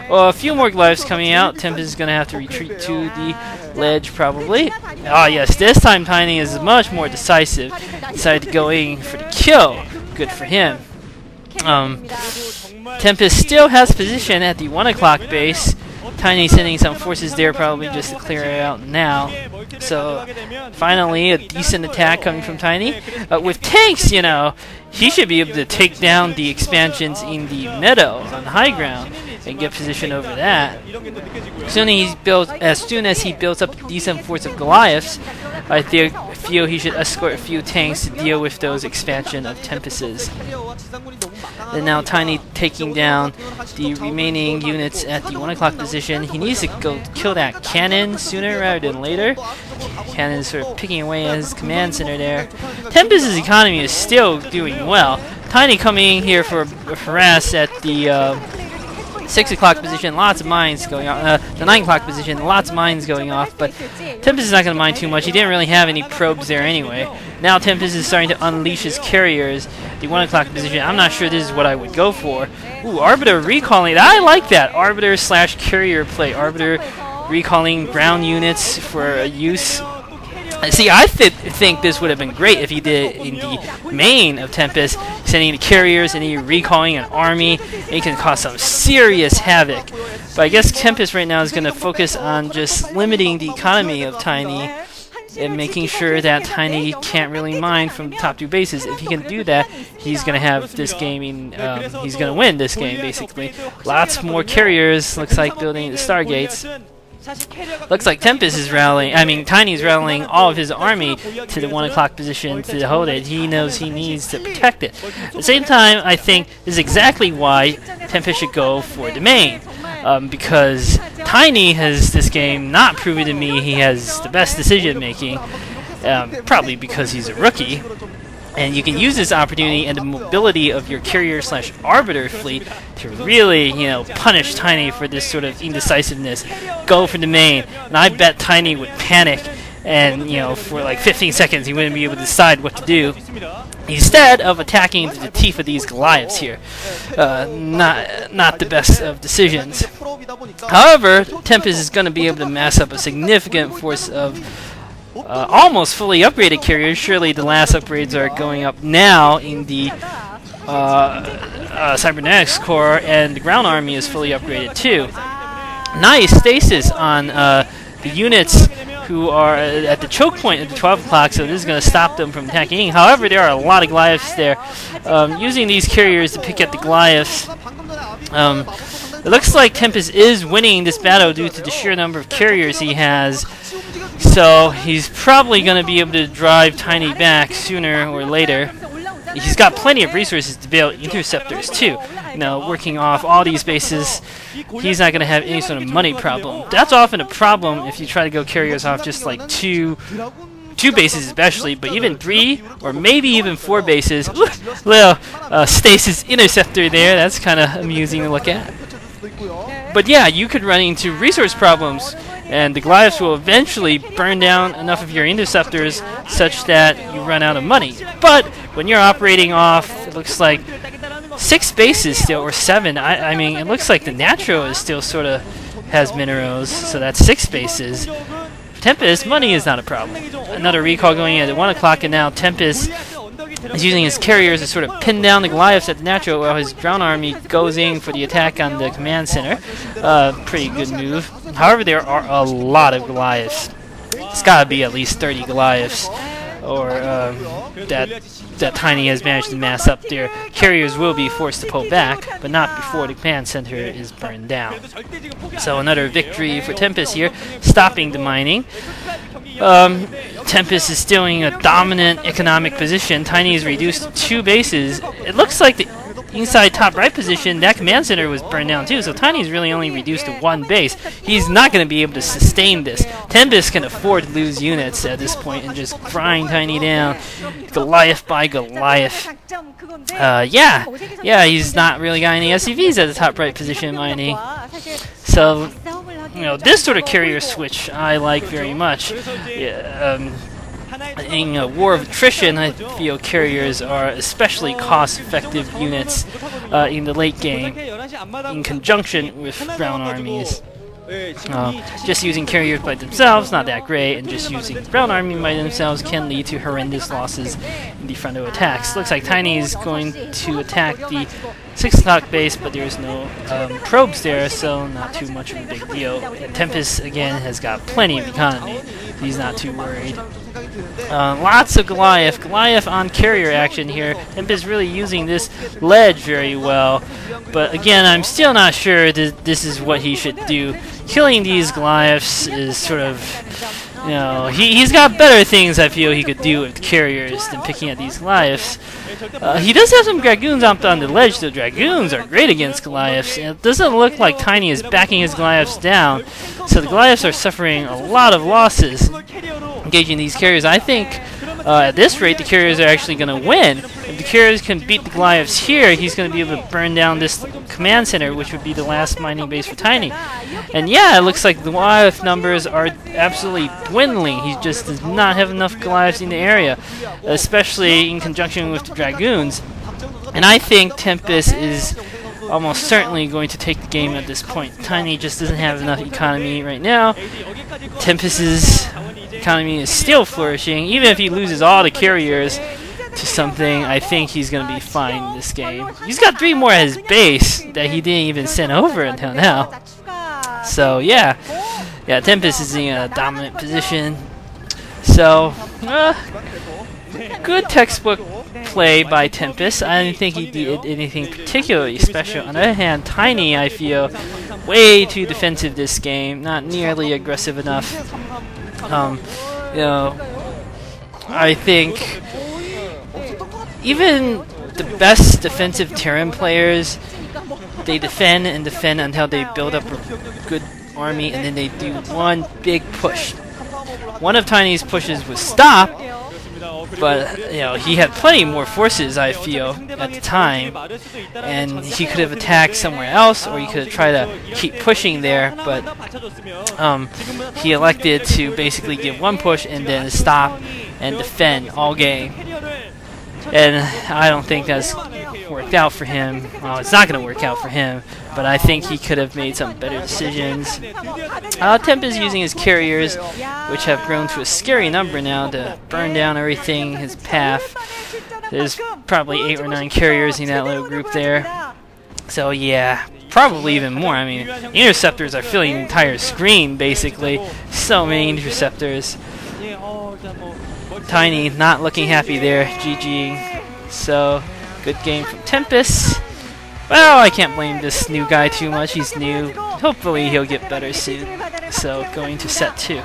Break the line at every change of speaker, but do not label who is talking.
Well, a few more Goliaths coming out. Tempest is going to have to retreat to the ledge, probably. Ah, yes, this time Tiny is much more decisive. Decided to go in for the kill. Good for him. Tempest still has position at the 1 o'clock base. Tiny sending some forces there probably just to clear it out now. So, finally, a decent attack coming from Tiny. With tanks, you know, he should be able to take down the expansions in the meadow on the high ground and get position over that. As soon as he builds up a decent force of Goliaths, I feel he should escort a few tanks to deal with those expansion of Tempests. And now Tiny taking down the remaining units at the 1 o'clock position. He needs to go kill that cannon sooner rather than later. Cannon is sort of picking away at his command center there. Tempest's economy is still doing well. Tiny coming in here for a harass at the 6 o'clock position, lots of mines going off. The 9 o'clock position, lots of mines going off, but Tempest is not going to mine too much. He didn't really have any probes there anyway. Now Tempest is starting to unleash his carriers. The 1 o'clock position, I'm not sure this is what I would go for. Ooh, Arbiter recalling. I like that. Arbiter / carrier play. Arbiter recalling ground units for use. See, I think this would have been great if he did it in the main of Tempest, sending the carriers and he recalling an army. It can cause some serious havoc. But I guess Tempest right now is going to focus on just limiting the economy of Tiny and making sure that Tiny can't really mine from the top 2 bases. If he can do that, he's going to have this game he's going to win this game, basically. Lots more carriers, looks like, building the Stargates. Looks like Tempest is Tiny's rallying all of his army to the 1 o'clock position to hold it. He knows he needs to protect it. At the same time, I think this is exactly why Tempest should go for the main. Because Tiny has this game not proven to me he has the best decision making. Probably because he's a rookie. And you can use this opportunity and the mobility of your carrier / arbiter fleet to really, you know, punish Tiny for this sort of indecisiveness. Go for the main. And I bet Tiny would panic and, you know, for like 15 seconds he wouldn't be able to decide what to do. Instead of attacking the teeth of these Goliaths here. Not the best of decisions. However, Tempest is going to be able to mass up a significant force of almost fully upgraded carriers. Surely the last upgrades are going up now in the Cybernetics Corps, and the ground army is fully upgraded too. Nice stasis on the units who are at the choke point at the 12 o'clock, so this is going to stop them from attacking. However, there are a lot of Goliaths there. Using these carriers to pick at the Goliaths. It looks like Tempest is winning this battle due to the sheer number of carriers he has. So he's probably going to be able to drive Tiny back sooner or later. He's got plenty of resources to build interceptors too. You know, working off all these bases, he's not going to have any sort of money problem. That's often a problem if you try to go carriers off just like two bases especially, but even 3 or maybe even 4 bases. Little stasis interceptor there. That's kind of amusing to look at. But yeah, you could run into resource problems, and the Goliaths will eventually burn down enough of your interceptors such that you run out of money. But when you're operating off, it looks like 6 bases still, or 7. I mean, it looks like the Natro is still sort of has minerals, so that's 6 bases. For Tempest, money is not a problem. Another recall going in at 1 o'clock, and now Tempest is using his carriers to sort of pin down the Goliaths at the Natro while his ground army goes in for the attack on the command center. Pretty good move. However, there are a lot of Goliaths. It's got to be at least 30 Goliaths, or that Tiny has managed to mass up there. Carriers will be forced to pull back, but not before the command center is burned down. So another victory for Tempest here, stopping the mining. Tempest is still in a dominant economic position. Tiny is reduced to 2 bases. It looks like the inside top right position, that command center was burned down too, so Tiny's really only reduced to 1 base. He's not going to be able to sustain this. Tempest can afford to lose units at this point and just grind Tiny down, Goliath by Goliath. Yeah, he's not really got any SCVs at the top right position mining. So, you know, this sort of carrier switch I like very much. in a war of attrition, I feel carriers are especially cost-effective units in the late game, in conjunction with brown armies. Just using carriers by themselves, not that great, and just using the brown army by themselves can lead to horrendous losses in the frontal attacks. Looks like Tiny is going to attack the 6 o'clock base, but there's no probes there, so not too much of a big deal. And Tempest, again, has got plenty of economy. He's not too worried. Lots of Goliath. Goliath on carrier action here. Tempest really using this ledge very well. But again, I'm still not sure that this is what he should do. Killing these Goliaths is sort of, you know, he's got better things I feel he could do with carriers than picking at these Goliaths. He does have some Dragoons up on the ledge, though. Dragoons are great against Goliaths. And it doesn't look like Tiny is backing his Goliaths down, so the Goliaths are suffering a lot of losses engaging these carriers. I think at this rate the carriers are actually going to win. If the carriers can beat the Goliaths here, he's going to be able to burn down this command center, which would be the last mining base for Tiny. And yeah, it looks like the Goliath numbers are absolutely dwindling. He just does not have enough Goliaths in the area, especially in conjunction with the Dragoons. And I think Tempest is almost certainly going to take the game at this point. Tiny just doesn't have enough economy right now. Tempest's economy is still flourishing. Even if he loses all the carriers to something, I think he's going to be fine in this game. He's got 3 more at his base that he didn't even send over until now. So yeah, Tempest is in a dominant position. So good textbook play by Tempest. I didn't think he did anything particularly special. On the other hand, Tiny, I feel, way too defensive this game. Not nearly aggressive enough. You know, I think even the best defensive Terran players, they defend and defend until they build up a good army, and then they do one big push. One of Tiny's pushes was stop, but you know, he had plenty more forces, I feel, at the time, and he could have attacked somewhere else, or he could have tried to keep pushing there, but he elected to basically give one push and then stop and defend all game. And I don't think that's worked out for him. Well, it's not going to work out for him, but I think he could have made some better decisions. Tempest using his carriers, which have grown to a scary number now, to burn down everything in his path. There's probably 8 or 9 carriers in that little group there. So yeah, probably even more. I mean, interceptors are filling the entire screen, basically. So many interceptors. Tiny not looking happy there. GG. So, good game from Tempest. Well, I can't blame this new guy too much. He's new. Hopefully he'll get better soon. So, going to set 2.